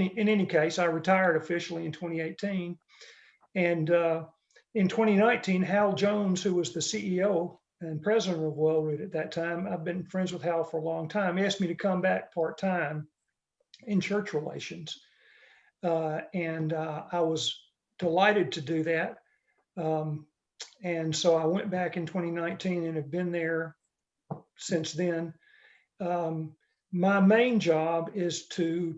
in any case, I retired officially in 2018. And in 2019, Hal Jones, who was the CEO and president of Wellroot at that time, I've been friends with Hal for a long time, asked me to come back part-time in church relations. And I was delighted to do that. And so I went back in 2019 and have been there since then. My main job is to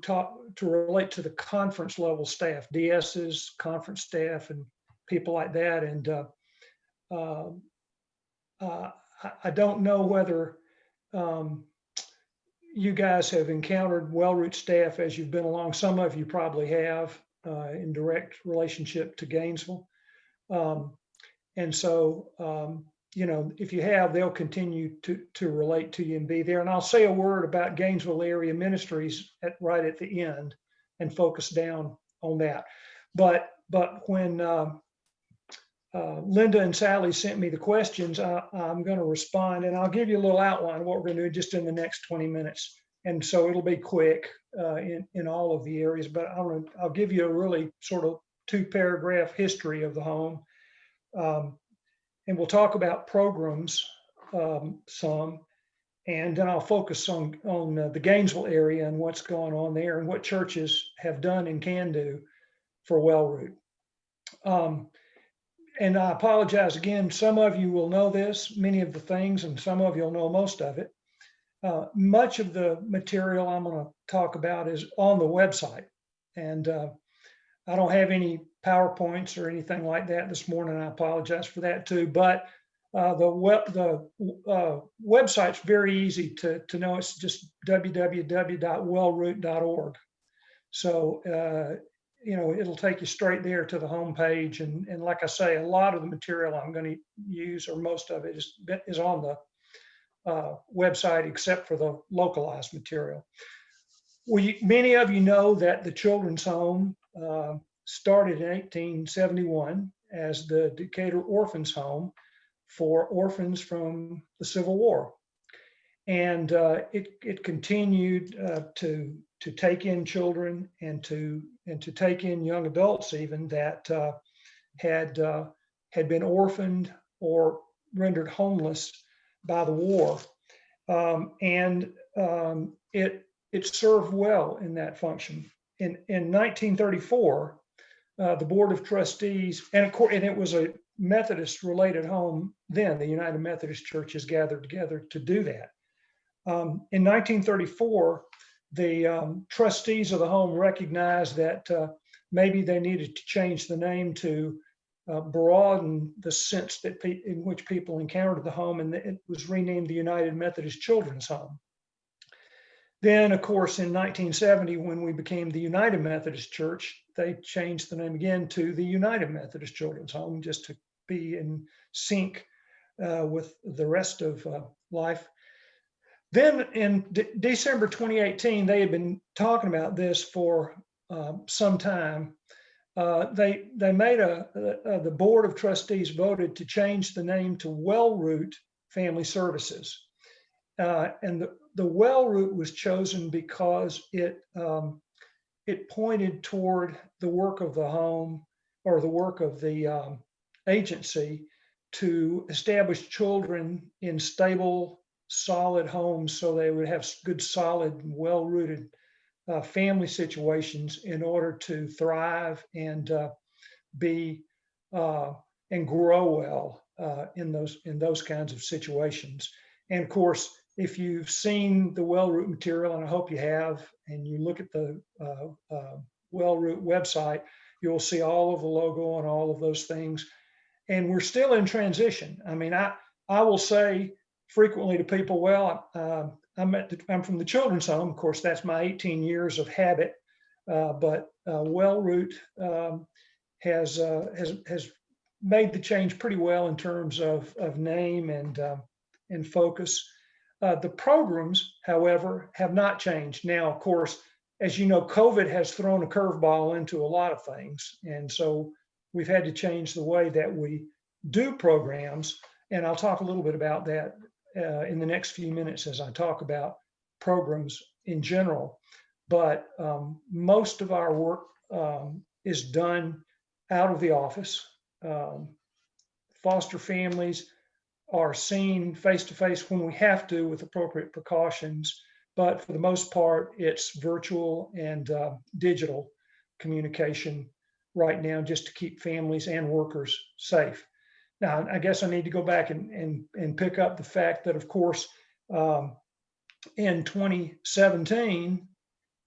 relate to the conference level staff, DSs, conference staff, and people like that. And I don't know whether you guys have encountered Wellroot staff as you've been along. Some of you probably have in direct relationship to Gainesville. And so, you know, if you have, they'll continue to relate to you and be there. And I'll say a word about Gainesville area ministries right at the end and focus down on that. But when Linda and Sally sent me the questions, I'm going to respond, and I'll give you a little outline of what we're going to do just in the next 20 minutes. And so it'll be quick in all of the areas, but I'll give you a really sort of 2-paragraph history of the home. And we'll talk about programs some, and then I'll focus on the Gainesville area and what's going on there and what churches have done and can do for Wellroot. And I apologize again, some of you will know this, many of the things, and some of you will know most of it. Much of the material I'm going to talk about is on the website, and I don't have any PowerPoints or anything like that this morning. I apologize for that too. But the website's very easy to know. It's just www.wellroot.org. So you know, it'll take you straight there to the homepage. And like I say, a lot of the material I'm going to use, or most of it, is on the website, except for the localized material. Many of you know that the children's home started in 1871 as the Decatur Orphans Home for orphans from the Civil War. And it continued to take in children and to take in young adults even that had been orphaned or rendered homeless by the war. And it served well in that function. In 1934, the Board of Trustees, and it was a Methodist related home then, the United Methodist Churches gathered together to do that. In 1934, the trustees of the home recognized that maybe they needed to change the name to broaden the sense that in which people encountered the home, and it was renamed the United Methodist Children's Home. Then, of course, in 1970, when we became the United Methodist Church, they changed the name again to the United Methodist Children's Home, just to be in sync with the rest of life. Then in December 2018, they had been talking about this for some time. They made the Board of Trustees voted to change the name to Wellroot Family Services. And the Wellroot was chosen because it pointed toward the work of the home, or the work of the agency, to establish children in stable, solid homes so they would have good, solid, well-rooted family situations in order to thrive and and grow well in those kinds of situations. And of course, if you've seen the Wellroot material, and I hope you have, and you look at the Wellroot website, you'll see all of the logo and all of those things. And we're still in transition. I mean, I will say frequently to people, well, I'm from the children's home. Of course, that's my 18 years of habit. But Wellroot has made the change pretty well in terms of name and focus. The programs, however, have not changed. Now, of course, as you know, COVID has thrown a curveball into a lot of things. And so we've had to change the way that we do programs. And I'll talk a little bit about that in the next few minutes as I talk about programs in general. but most of our work is done out of the office. Um, Foster families are seen face to face when we have to with appropriate precautions, but for the most part, it's virtual and digital communication right now just to keep families and workers safe. Now, I guess I need to go back and pick up the fact that, of course, um, in 2017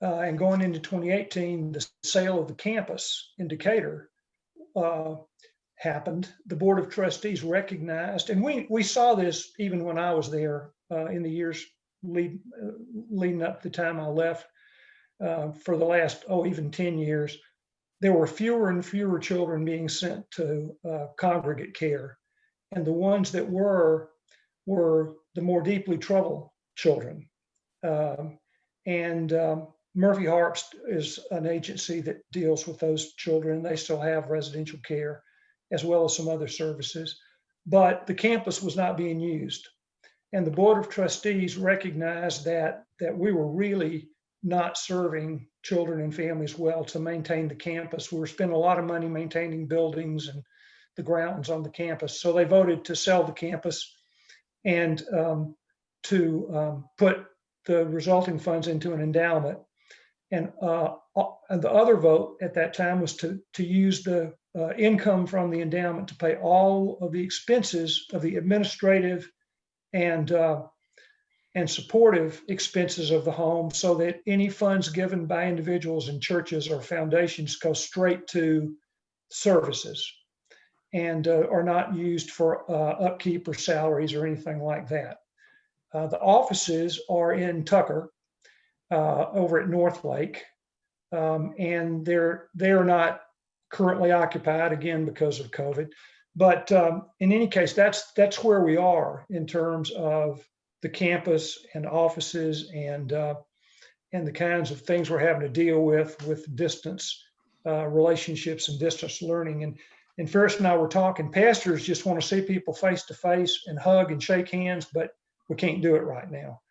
and going into 2018, the sale of the campus in Decatur uh, happened. The Board of Trustees recognized, and we saw this even when I was there in the years leading up to the time I left for the last, even 10 years. There were fewer and fewer children being sent to congregate care. And the ones that were the more deeply troubled children. And Murphy Harps is an agency that deals with those children. They still have residential care as well as some other services, but the campus was not being used. And the Board of Trustees recognized that we were really not serving children and families well to maintain the campus. We were spending a lot of money maintaining buildings and the grounds on the campus. So they voted to sell the campus and to put the resulting funds into an endowment. And the other vote at that time was to use the income from the endowment to pay all of the expenses of the administrative and supportive expenses of the home, so that any funds given by individuals and churches or foundations go straight to services and are not used for upkeep or salaries or anything like that. The offices are in Tucker over at North Lake, and they're not currently occupied again because of COVID. But in any case, that's where we are in terms of the campus and offices and the kinds of things we're having to deal with distance relationships and distance learning. And Ferris and I were talking. Pastors just want to see people face to face and hug and shake hands, but we can't do it right now.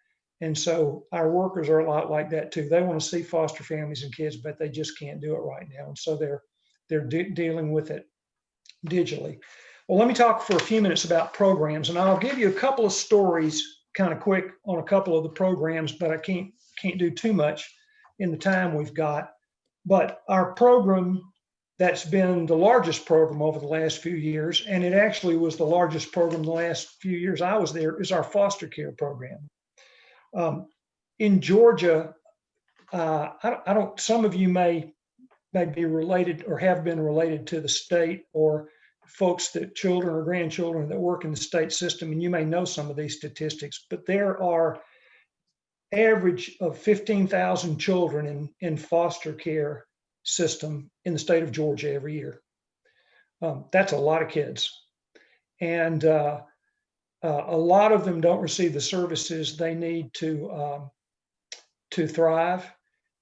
And so our workers are a lot like that too. They want to see foster families and kids, but they just can't do it right now. And so they're dealing with it digitally. Well, let me talk for a few minutes about programs, and I'll give you a couple of stories kind of quick on a couple of the programs, but I can't do too much in the time we've got. But our program that's been the largest program over the last few years, and it actually was the largest program the last few years I was there, is our foster care program. In Georgia, I don't, some of you may be related or have been related to the state, or folks that children or grandchildren that work in the state system, and you may know some of these statistics, but there are average of 15,000 children in foster care system in the state of Georgia every year. That's a lot of kids. And a lot of them don't receive the services they need to thrive.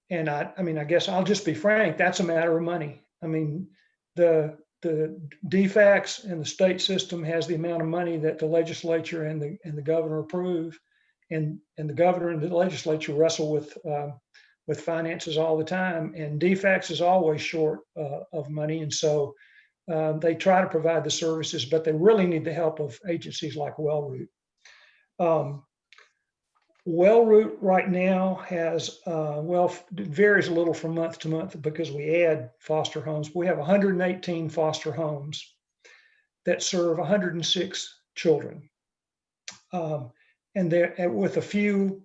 And I guess I'll just be frank, that's a matter of money. I mean, the DFACS and the state system has the amount of money that the legislature and the governor approve, and the governor and the legislature wrestle with finances all the time, and DFACS is always short of money, and so they try to provide the services, but they really need the help of agencies like WellRoot. WellRoot right now has, it varies a little from month to month because we add foster homes. We have 118 foster homes that serve 106 children. And they're with a few,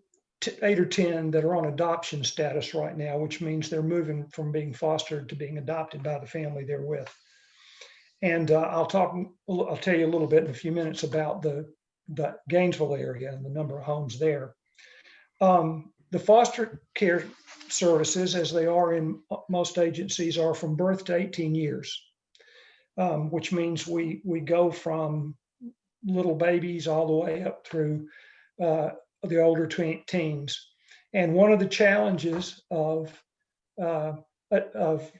8 or 10 that are on adoption status right now, which means they're moving from being fostered to being adopted by the family they're with. And I'll tell you a little bit in a few minutes about the Gainesville area and the number of homes there. The foster care services, as they are in most agencies, are from birth to 18 years, which means we go from little babies all the way up through the older teens. And one of the challenges of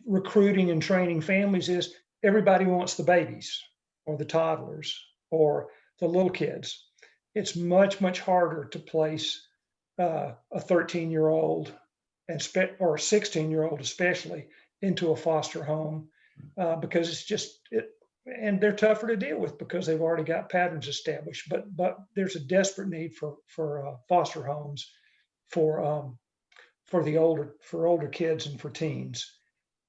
recruiting and training families is everybody wants the babies or the toddlers or the little kids. It's much, much harder to place a 13-year-old or a 16-year-old especially, into a foster home, because it's just and they're tougher to deal with because they've already got patterns established. But there's a desperate need for foster homes for for older kids and for teens.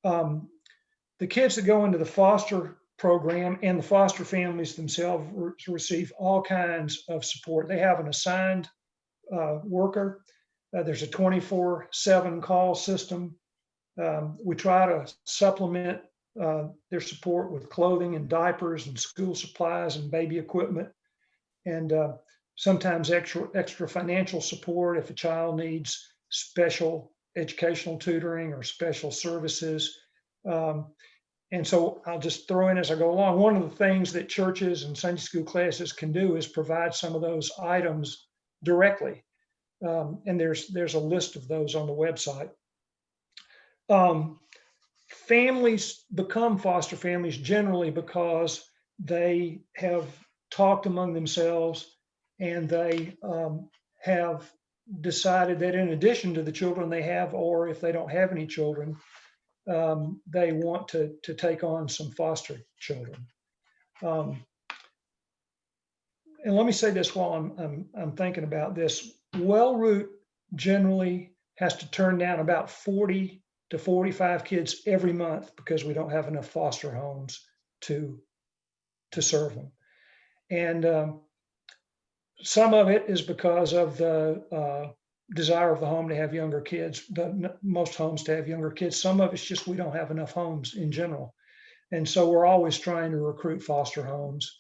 Um, the kids that go into the foster program and the foster families themselves receive all kinds of support. They have an assigned worker. There's a 24/7 call system. We try to supplement their support with clothing and diapers and school supplies and baby equipment, and sometimes extra financial support if a child needs special educational tutoring or special services. Um, and so I'll just throw in as I go along, one of the things that churches and Sunday school classes can do is provide some of those items directly. And there's a list of those on the website. Families become foster families generally because they have talked among themselves, and they have decided that in addition to the children they have, or if they don't have any children, they want to take on some foster children. And let me say this while I'm thinking about this. WellRoot generally has to turn down about 40 to 45 kids every month because we don't have enough foster homes to serve them. And some of it is because of the desire of the home to have younger kids, most homes to have younger kids. Some of it's just we don't have enough homes in general. And so we're always trying to recruit foster homes.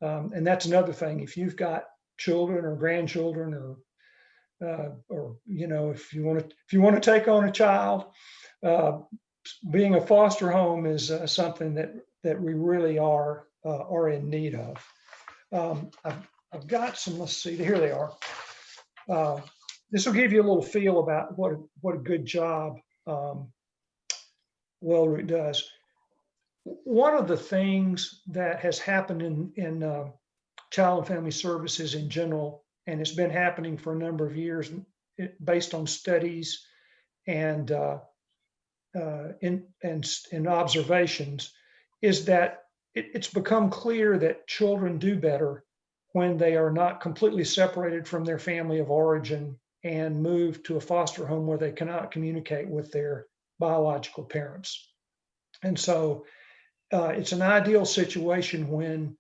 And that's another thing. If you've got children or grandchildren, or if you want to take on a child, being a foster home is something that we really are in need of. I've got some. Let's see. Here they are. This will give you a little feel about what a good job WellRoot does. One of the things that has happened in child and family services in general, and it's been happening for a number of years, based on studies and in observations, is that it's become clear that children do better when they are not completely separated from their family of origin and move to a foster home where they cannot communicate with their biological parents. And so it's an ideal situation when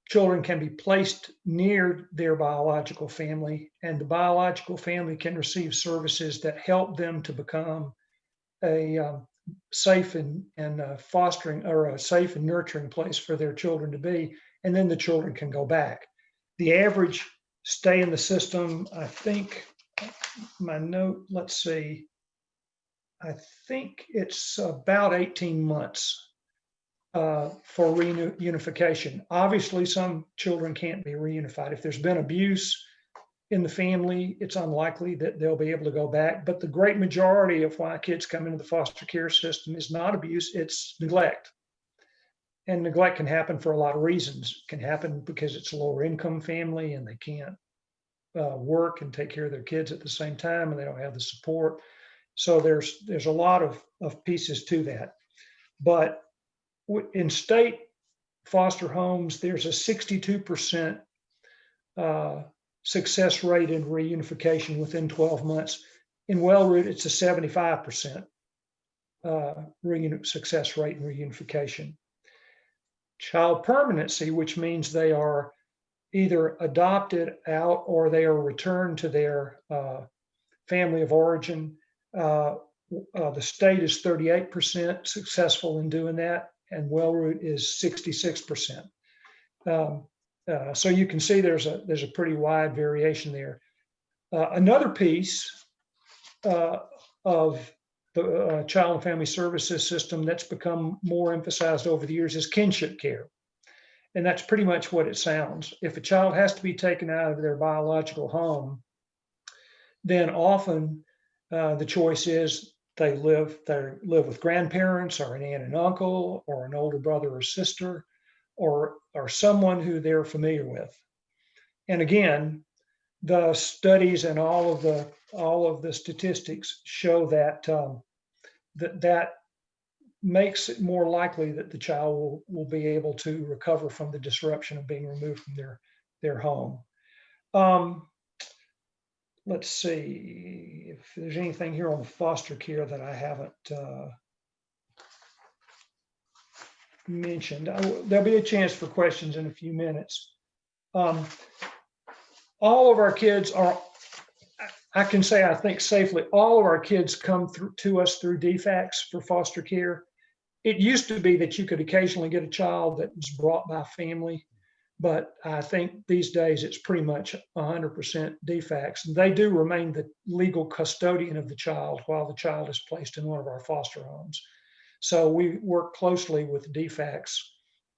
children can be placed near their biological family, and the biological family can receive services that help them to become a safe and fostering, or a safe and nurturing place for their children to be, and then the children can go back. The average stay in the system, I think, my note, let's see, I think it's about 18 months for reunification. Obviously, some children can't be reunified. If there's been abuse in the family, it's unlikely that they'll be able to go back. But the great majority of why kids come into the foster care system is not abuse, it's neglect. And neglect can happen for a lot of reasons. It can happen because it's a lower income family and they can't work and take care of their kids at the same time, and they don't have the support. So there's a lot of pieces to that. But in state foster homes, there's a 62% success rate in reunification within 12 months. In WellRoot, it's a 75% success rate in reunification. Child permanency, which means they are either adopted out or they are returned to their family of origin. The state is 38% successful in doing that, and WellRoot is 66%. So you can see there's a pretty wide variation there. Another piece of the child and family services system that's become more emphasized over the years is kinship care. And that's pretty much what it sounds. If a child has to be taken out of their biological home, then often the choice is they live with grandparents or an aunt and uncle or an older brother or sister or someone who they're familiar with. And again, the studies and all of the statistics show that that makes it more likely that the child will be able to recover from the disruption of being removed from their home. Let's see if there's anything here on the foster care that I haven't mentioned. There'll be a chance for questions in a few minutes. All of our kids are, I can say, I think safely, all of our kids come through to us through DFACS for foster care. It used to be that you could occasionally get a child that was brought by family, but I think these days it's pretty much 100% DFACS. And they do remain the legal custodian of the child while the child is placed in one of our foster homes. So we work closely with DFACS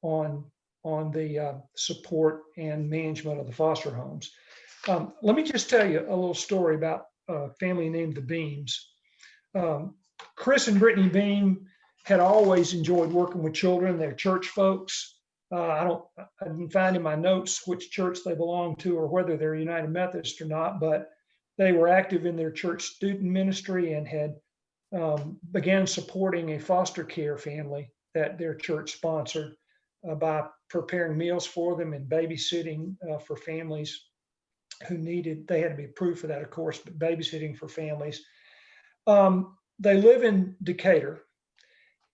on the support and management of the foster homes. Let me just tell you a little story about a family named the Beams. Chris and Brittany Beam had always enjoyed working with children. They're church folks. I didn't find in my notes which church they belong to or whether they're United Methodist or not, but they were active in their church student ministry and had began supporting a foster care family that their church sponsored by preparing meals for them and babysitting for families who needed, they had to be approved for that, of course, but babysitting for families. They live in Decatur,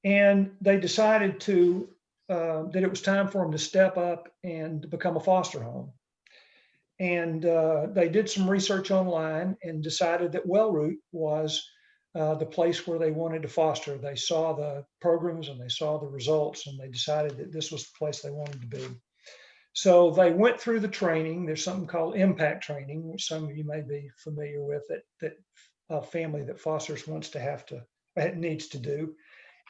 and they decided that it was time for them to step up and become a foster home. And they did some research online and decided that Wellroot was the place where they wanted to foster. They saw the programs and they saw the results, and they decided that this was the place they wanted to be. So they went through the training. There's something called impact training, which some of you may be familiar with, that a family that fosters needs to do.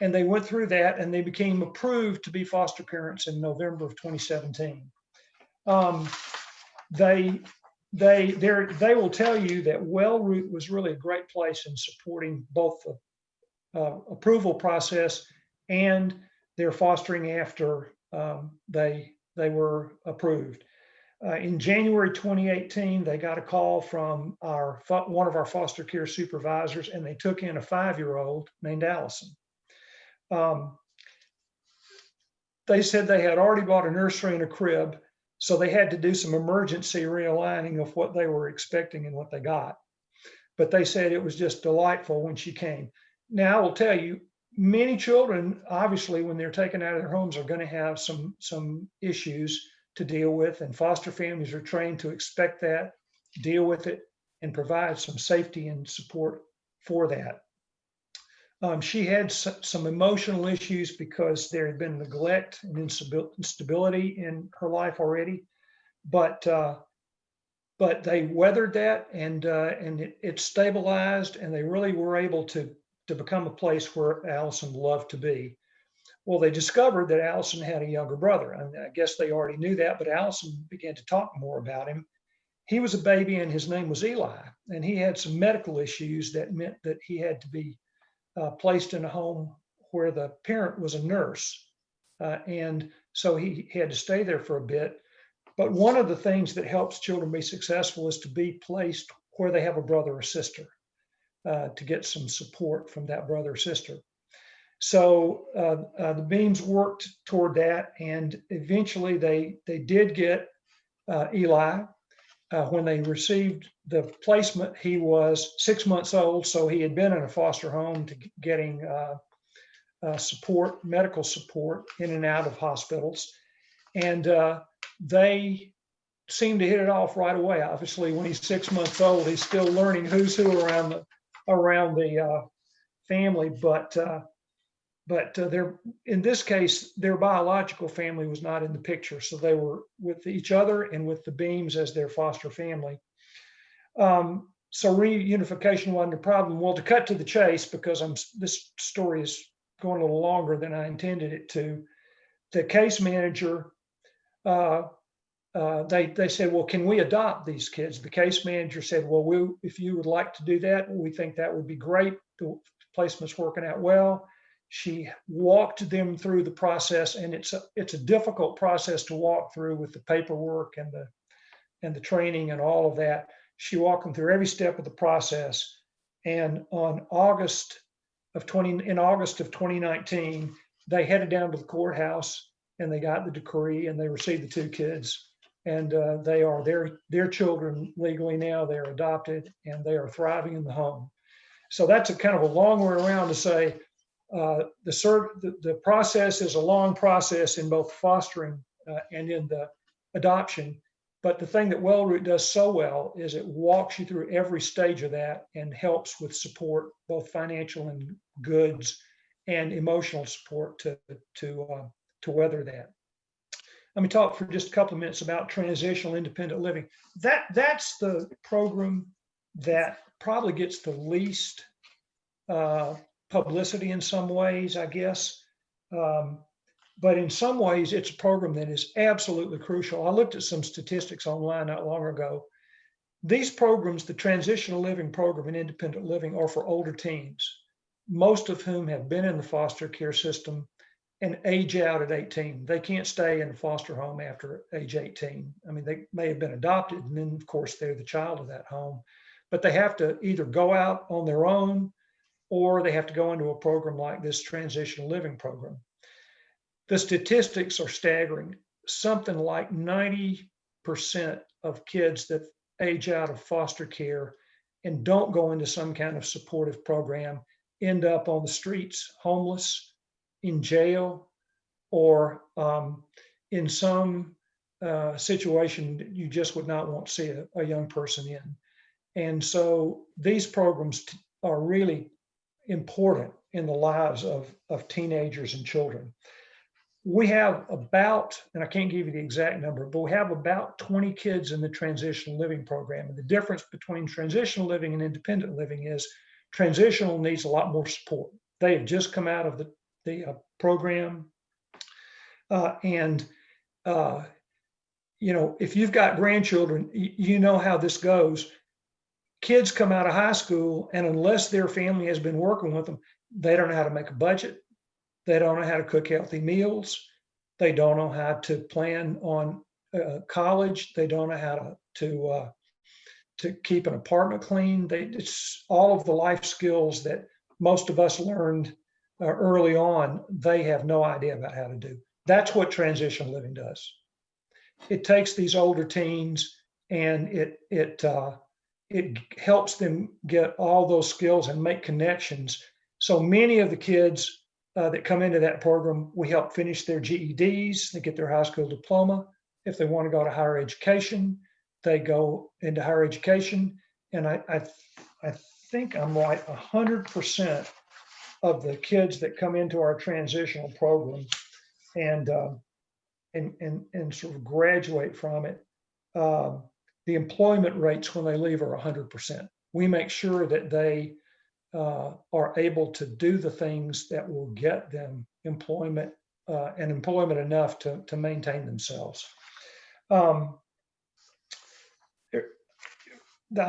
And they went through that, and they became approved to be foster parents in November of 2017. They will tell you that Wellroot was really a great place in supporting both the approval process and their fostering after they were approved. In January 2018, they got a call from one of our foster care supervisors, and they took in a 5-year-old named Allison. They said they had already bought a nursery and a crib, so they had to do some emergency realigning of what they were expecting and what they got. But they said it was just delightful when she came. Now, I will tell you, many children, obviously, when they're taken out of their homes, are going to have some issues to deal with, and foster families are trained to expect that, deal with it, and provide some safety and support for that. She had some emotional issues because there had been neglect and instability in her life already, but they weathered that, and it stabilized, and they really were able to become a place where Allison loved to be. Well, they discovered that Allison had a younger brother, and I guess they already knew that, but Allison began to talk more about him. He was a baby, and his name was Eli, and he had some medical issues that meant that he had to be placed in a home where the parent was a nurse. And so he had to stay there for a bit. But one of the things that helps children be successful is to be placed where they have a brother or sister, to get some support from that brother or sister. So the Beams worked toward that, and eventually they did get Eli. When they received the placement, he was 6 months old, so he had been in a foster home to getting support, medical support in and out of hospitals. And they seemed to hit it off right away. Obviously, when he's 6 months old, he's still learning who's who around the family, but in this case, their biological family was not in the picture. So they were with each other and with the Beams as their foster family. So reunification wasn't a problem. Well, to cut to the chase, because this story is going a little longer than I intended it to, the case manager, they said, well, can we adopt these kids? The case manager said, well, if you would like to do that, we think that would be great. The placement's working out well. She walked them through the process, and it's a difficult process to walk through with the paperwork and and the training and all of that. She walked them through every step of the process. And in August of 2019, they headed down to the courthouse and they got the decree and they received the two kids. And they are their children legally now. They're adopted and they are thriving in the home. So that's a kind of a long way around to say the process is a long process in both fostering and in the adoption. But the thing that WellRoot does so well is it walks you through every stage of that and helps with support, both financial and goods and emotional support to weather that. Let me talk for just a couple of minutes about transitional independent living. That's the program that probably gets the least publicity in some ways, I guess. But in some ways, it's a program that is absolutely crucial. I looked at some statistics online not long ago. These programs, the transitional living program and independent living, are for older teens, most of whom have been in the foster care system and age out at 18. They can't stay in a foster home after age 18. I mean, they may have been adopted, and then, of course, they're the child of that home. But they have to either go out on their own or they have to go into a program like this transitional living program. The statistics are staggering. Something like 90% of kids that age out of foster care and don't go into some kind of supportive program end up on the streets, homeless, in jail, or in some situation that you just would not want to see a young person in. And so these programs are really important in the lives of teenagers and children. We have about, and I can't give you the exact number, but we have about 20 kids in the transitional living program. And the difference between transitional living and independent living is transitional needs a lot more support. They have just come out of the program. If you've got grandchildren, you know how this goes. Kids come out of high school, and unless their family has been working with them, they don't know how to make a budget. They don't know how to cook healthy meals. They don't know how to plan on college. They don't know how to keep an apartment clean. It's all of the life skills that most of us learned early on. They have no idea about how to do. That's what transitional living does. It takes these older teens and it helps them get all those skills and make connections. So many of the kids that come into that program, we help finish their GEDs, they get their high school diploma. If they want to go to higher education, they go into higher education. And I think I'm right, 100% of the kids that come into our transitional program and sort of graduate from it, the employment rates when they leave are 100%. We make sure that they are able to do the things that will get them employment and employment enough to maintain themselves. I'll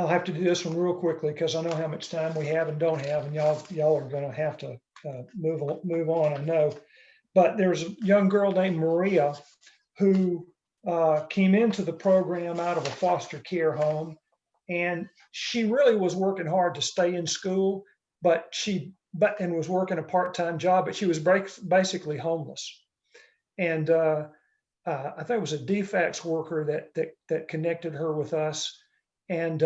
have to do this one real quickly because I know how much time we have and don't have, and y'all are going to have to move on, I know. But there's a young girl named Maria who came into the program out of a foster care home, and she really was working hard to stay in school, and was working a part-time job, but she was basically homeless. And I think it was a DFACS worker that connected her with us, and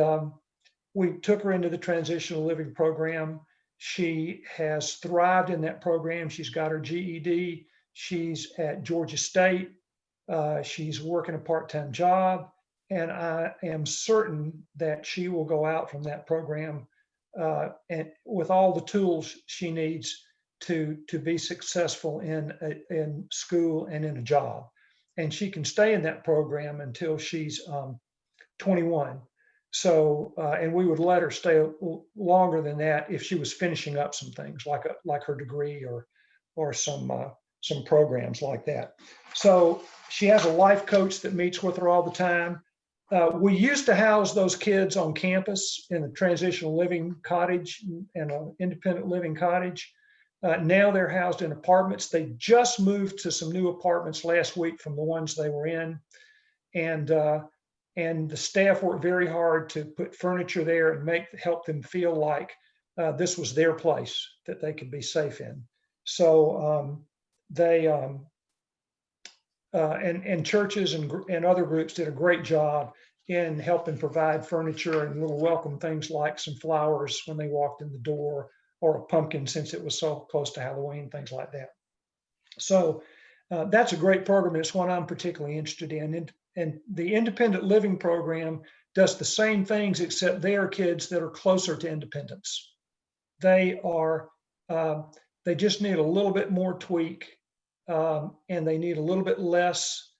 we took her into the transitional living program. She has thrived in that program. She's got her GED. She's at Georgia State. She's working a part-time job, and I am certain that she will go out from that program and with all the tools she needs to be successful in school and in a job. And she can stay in that program until she's 21. So, and we would let her stay longer than that if she was finishing up some things like her degree or some programs like that. So she has a life coach that meets with her all the time. We used to house those kids on campus in a transitional living cottage and an independent living cottage. Now they're housed in apartments. They just moved to some new apartments last week from the ones they were in. And and the staff worked very hard to put furniture there and help them feel like this was their place that they could be safe in. So they and churches and other groups did a great job in helping provide furniture and little welcome things like some flowers when they walked in the door, or a pumpkin since it was so close to Halloween, things like that. So that's a great program. It's one I'm particularly interested in. And the independent living program does the same things, except they are kids that are closer to independence. They just need a little bit more tweak, and they need a little bit less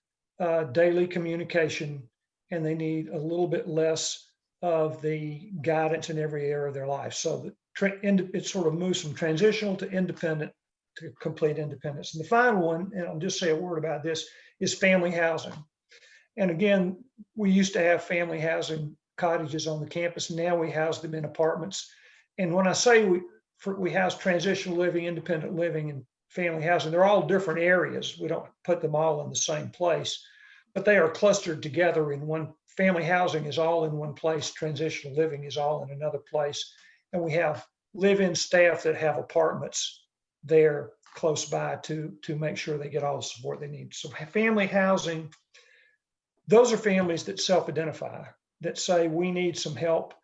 daily communication, and they need a little bit less of the guidance in every area of their life. So it sort of moves from transitional to independent to complete independence. And the final one, and I'll just say a word about this, is family housing. And again, we used to have family housing cottages on the campus. Now we house them in apartments. And when I say we house transitional living, independent living, and family housing, they're all different areas. We don't put them all in the same place, but they are clustered together in one. Family housing is all in one place. Transitional living is all in another place. And we have live-in staff that have apartments there close by to make sure they get all the support they need. So family housing, those are families that self-identify, that say we need some help.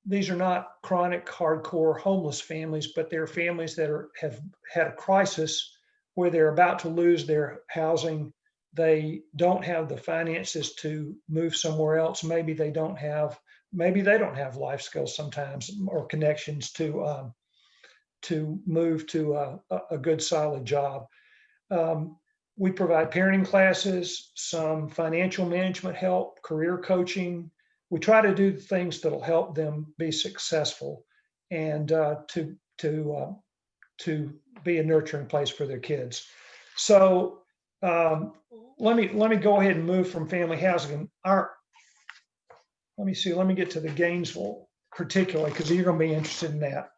These are not chronic, hardcore homeless families, but they're families that have had a crisis where they're about to lose their housing. They don't have the finances to move somewhere else. Maybe they don't have life skills sometimes, or connections to move to a good, solid job. We provide parenting classes, some financial management help, career coaching. We try to do things that'll help them be successful and to be a nurturing place for their kids. So let me go ahead and move from family housing. Let me get to the Gainesville particularly, because you're going to be interested in that.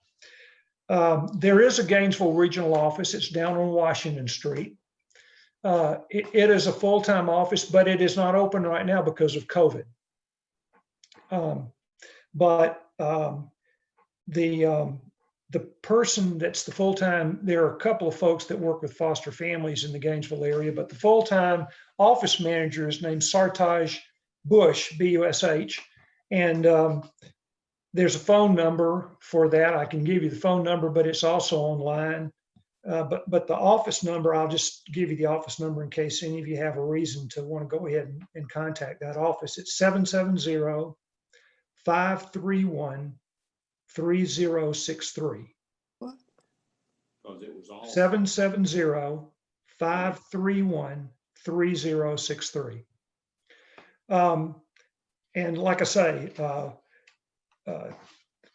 There is a Gainesville regional office. It's down on Washington Street. It is a full-time office, but it is not open right now because of COVID. The person that's the full-time, there are a couple of folks that work with foster families in the Gainesville area, but the full-time office manager is named Sartaj Bush, B-U-S-H, and there's a phone number for that. I can give you the phone number, but it's also online. But the office number, I'll just give you the office number in case any of you have a reason to want to go ahead and contact that office. It's 770-531-3063. What? Because it was all 770-531-3063. And like I say,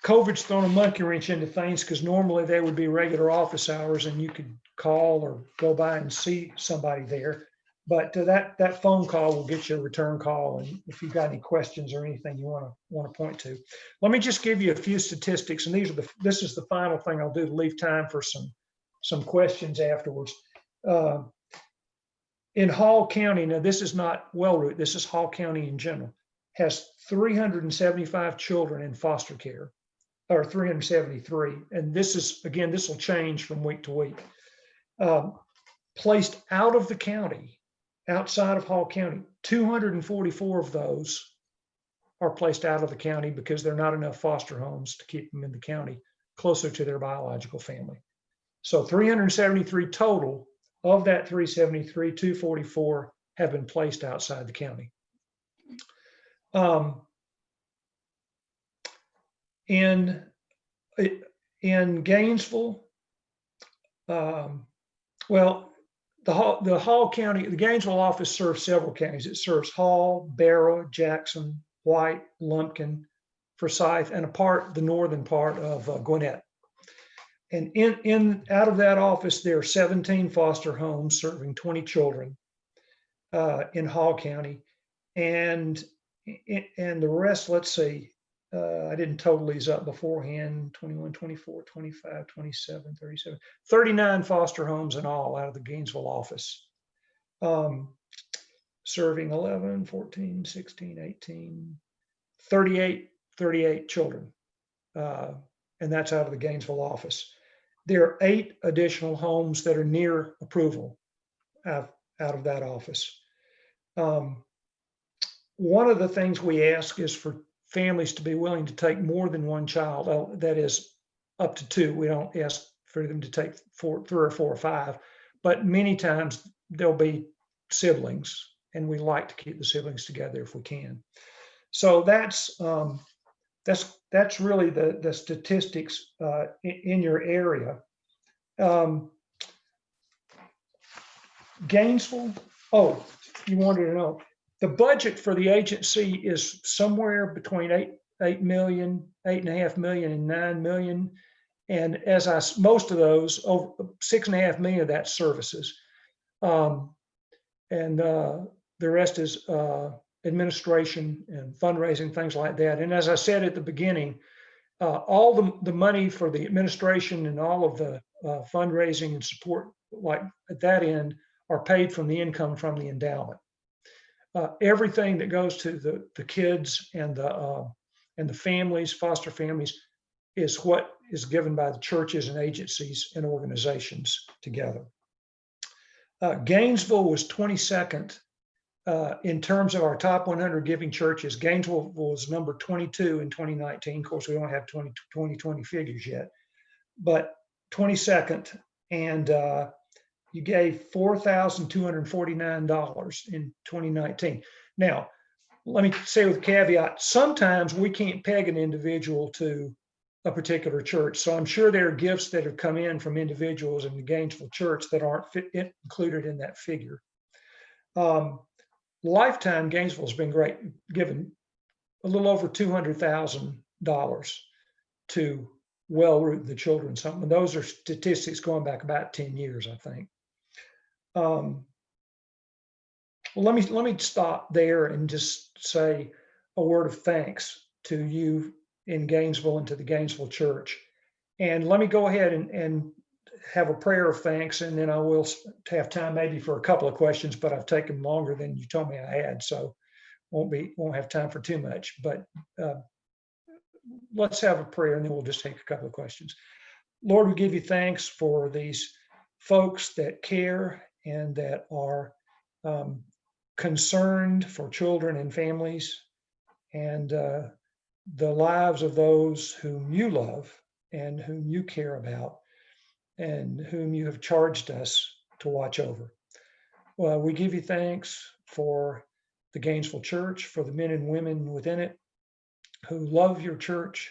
COVID's thrown a monkey wrench into things, because normally they would be regular office hours and you could call or go by and see somebody there. But that phone call will get you a return call, and if you've got any questions or anything you want to point to. Let me just give you a few statistics, and this is the final thing I'll do to leave time for some questions afterwards. In Hall County, now this is not Wellroot, this is Hall County in general, has 375 children in foster care, or 373. And this will change from week to week. Placed out of the county, outside of Hall County, 244 of those are placed out of the county because there are not enough foster homes to keep them in the county closer to their biological family. So 373 total. Of that 373, 244 have been placed outside the county. In Gainesville, the Hall County, the Gainesville office serves several counties. It serves Hall, Barrow, Jackson, White, Lumpkin, Forsyth, and the northern part of Gwinnett. And out of that office, there are 17 foster homes serving 20 children in Hall County, and the rest. Let's see, I didn't total these up beforehand. 21, 24, 25, 27, 37, 39 foster homes in all out of the Gainesville office. serving 11, 14, 16, 18, 38 children. And that's out of the Gainesville office. There are 8 additional homes that are near approval out of that office. One of the things we ask is for families to be willing to take more than one child. That is up to 2. We don't ask for them to take 3 or 4 or 5, but many times there'll be siblings, and we like to keep the siblings together if we can. So that's really the statistics in your area. Gainesville. Oh, you wanted to know the budget for the agency is somewhere between 8.5 million and 9 million. And most of those, over 6.5 million of that services. And the rest is administration and fundraising, things like that. And as I said at the beginning, all the money for the administration and all of the fundraising and support, like at that end, are paid from the income from the endowment. Everything that goes to the kids and the families, foster families, is what is given by the churches and agencies and organizations together. Gainesville was 22nd in terms of our top 100 giving churches. Gainesville was number 22 in 2019. Of course, we don't have 2020 figures yet, but 22nd, and you gave $4,249 in 2019. Now, let me say with a caveat, sometimes we can't peg an individual to a particular church. So I'm sure there are gifts that have come in from individuals in the Gainesville church that aren't included in that figure. Lifetime, Gainesville's been great, given a little over $200,000 to well-root the children. Something. Those are statistics going back about 10 years, I think. Well, let me stop there and just say a word of thanks to you in Gainesville and to the Gainesville Church. And let me go ahead and have a prayer of thanks, and then I will have time maybe for a couple of questions, but I've taken longer than you told me I had, so won't have time for too much. But let's have a prayer, and then we'll just take a couple of questions. Lord, we give you thanks for these folks that care and that are concerned for children and families, and the lives of those whom you love and whom you care about and whom you have charged us to watch over. Well, we give you thanks for the Gainesville Church, for the men and women within it who love your church,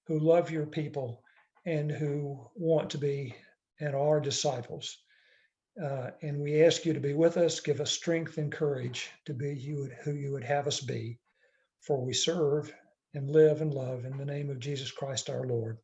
who love your people, and who want to be and are disciples. And we ask you to be with us, give us strength and courage to be who you would have us be, for we serve and live and love in the name of Jesus Christ our Lord.